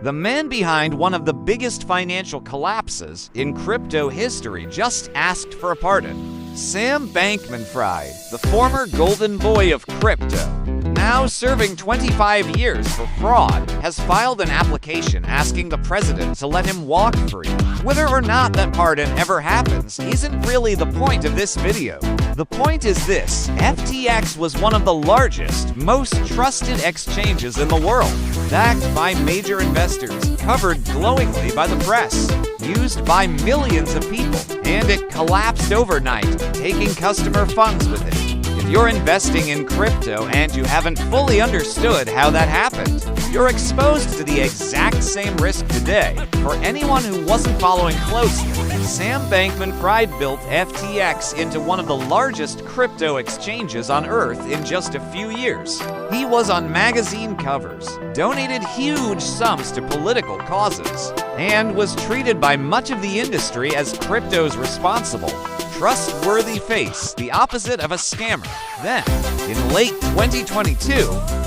The man behind one of the biggest financial collapses in crypto history just asked for a pardon. Sam Bankman-Fried, the former golden boy of crypto, now serving 25 years for fraud, has filed an application asking the president to let him walk free. Whether or not that pardon ever happens isn't really the point of this video. The point is this: FTX was one of the largest, most trusted exchanges in the world, backed by major investors, covered glowingly by the press, used by millions of people, and it collapsed overnight, taking customer funds with it. If you're investing in crypto and you haven't fully understood how that happened, you're exposed to the exact same risk today. For anyone who wasn't following closely, Sam Bankman-Fried built FTX into one of the largest crypto exchanges on Earth in just a few years. He was on magazine covers, donated huge sums to political causes, and was treated by much of the industry as crypto's responsible, trustworthy face, the opposite of a scammer. Then, in late 2022,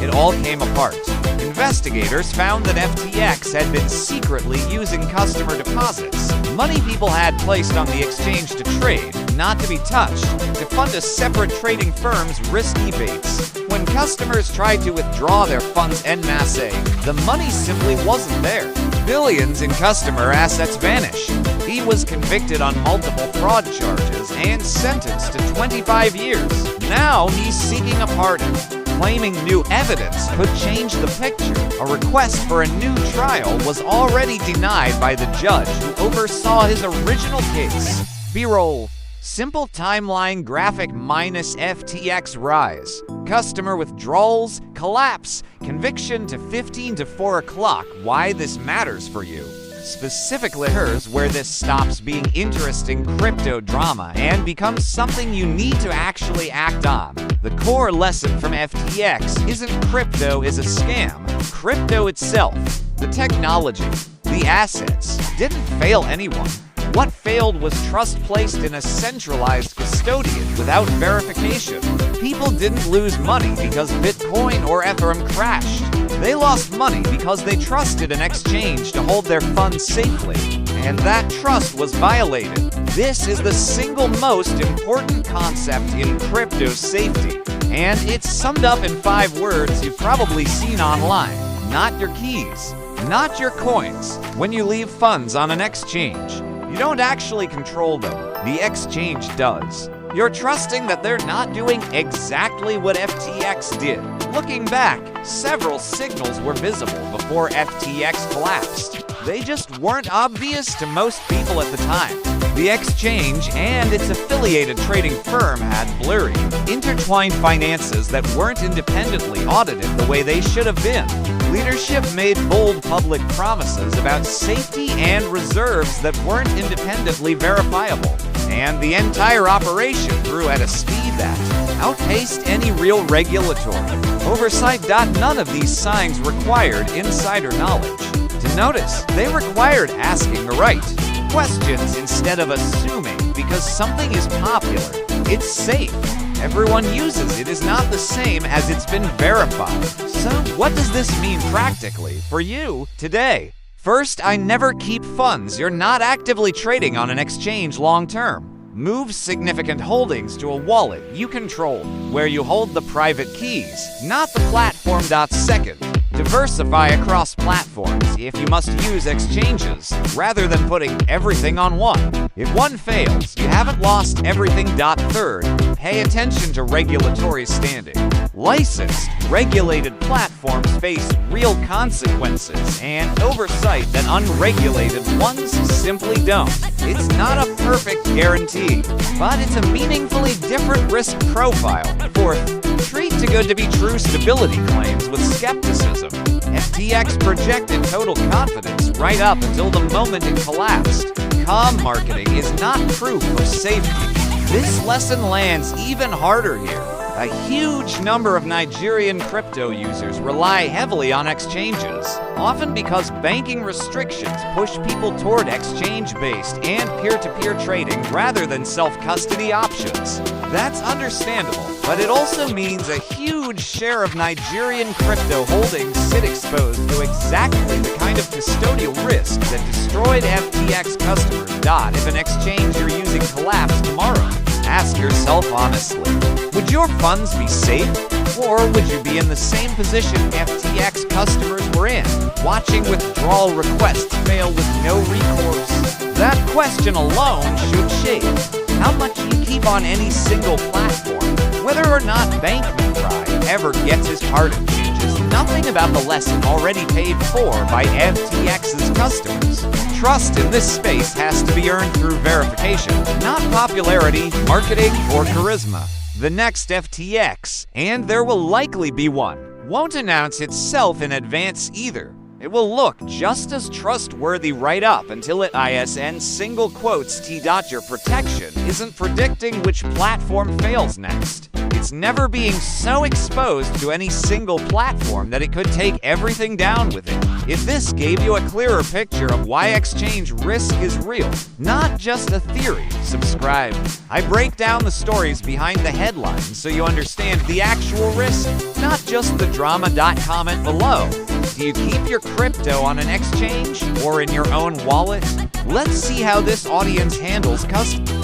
it all came apart. Investigators found that FTX had been secretly using customer deposits, money people had placed on the exchange to trade, not to be touched, to fund a separate trading firm's risky baits. When customers tried to withdraw their funds en masse, the money simply wasn't there. Billions in customer assets vanished. He was convicted on multiple fraud charges and sentenced to 25 years. Now he's seeking a pardon, claiming new evidence could change the picture. A request for a new trial was already denied by the judge who oversaw his original case. B-roll. Simple timeline graphic minus FTX rise. Customer withdrawals, collapse, conviction to 15 to 4 o'clock. Why this matters for you. Specifically, here's where this stops being interesting crypto drama and becomes something you need to actually act on. The core lesson from FTX isn't crypto is a scam. Crypto itself, the technology, the assets, didn't fail anyone. What failed was trust placed in a centralized custodian without verification. People didn't lose money because Bitcoin or Ethereum crashed. They lost money because they trusted an exchange to hold their funds safely, and that trust was violated. This is the single most important concept in crypto safety, and it's summed up in 5 words you've probably seen online. Not your keys, not your coins. When you leave funds on an exchange, you don't actually control them. The exchange does. You're trusting that they're not doing exactly what FTX did. Looking back, several signals were visible before FTX collapsed. They just weren't obvious to most people at the time. The exchange and its affiliated trading firm had blurry, intertwined finances that weren't independently audited the way they should have been. Leadership made bold public promises about safety and reserves that weren't independently verifiable. And the entire operation grew at a speed that outpaced any real regulatory oversight. None of these signs required insider knowledge. To notice, they required asking the right questions instead of assuming because something is popular, it's safe, everyone uses it is not the same as it's been verified. So what does this mean practically for you today? First, I never keep funds you're not actively trading on an exchange long term. Move significant holdings to a wallet you control, where you hold the private keys, not the platform. Second, diversify across platforms if you must use exchanges, rather than putting everything on one. If one fails, you haven't lost everything. Third, pay attention to regulatory standing. Licensed, regulated platforms face real consequences and oversight that unregulated ones simply don't. It's not a perfect guarantee, but it's a meaningfully different risk profile. Fourth, treat too good to be true stability claims with skepticism. FTX projected total confidence right up until the moment it collapsed. Calm marketing is not proof of safety. This lesson lands even harder here. A huge number of Nigerian crypto users rely heavily on exchanges, often because banking restrictions push people toward exchange-based and peer-to-peer trading rather than self-custody options. That's understandable, but it also means a huge share of Nigerian crypto holdings sit exposed to exactly the kind of custodial risk that destroyed FTX customers. If an exchange you're using collapsed tomorrow, ask yourself honestly, would your funds be safe? Or would you be in the same position FTX customers were in, watching withdrawal requests fail with no recourse? That question alone should shake how much you keep on any single platform. Whether or not Bankman-Fried ever gets his pardon changes nothing about the lesson already paid for by FTX's customers. Trust in this space has to be earned through verification, not popularity, marketing, or charisma. The next FTX, and there will likely be one, won't announce itself in advance either. It will look just as trustworthy right up until it ISN single quotes T. Your protection isn't predicting which platform fails next. It's never being so exposed to any single platform that it could take everything down with it. If this gave you a clearer picture of why exchange risk is real, not just a theory, subscribe. I break down the stories behind the headlines so you understand the actual risk, not just the drama. Comment below. Do you keep your crypto on an exchange or in your own wallet? Let's see how this audience handles custody.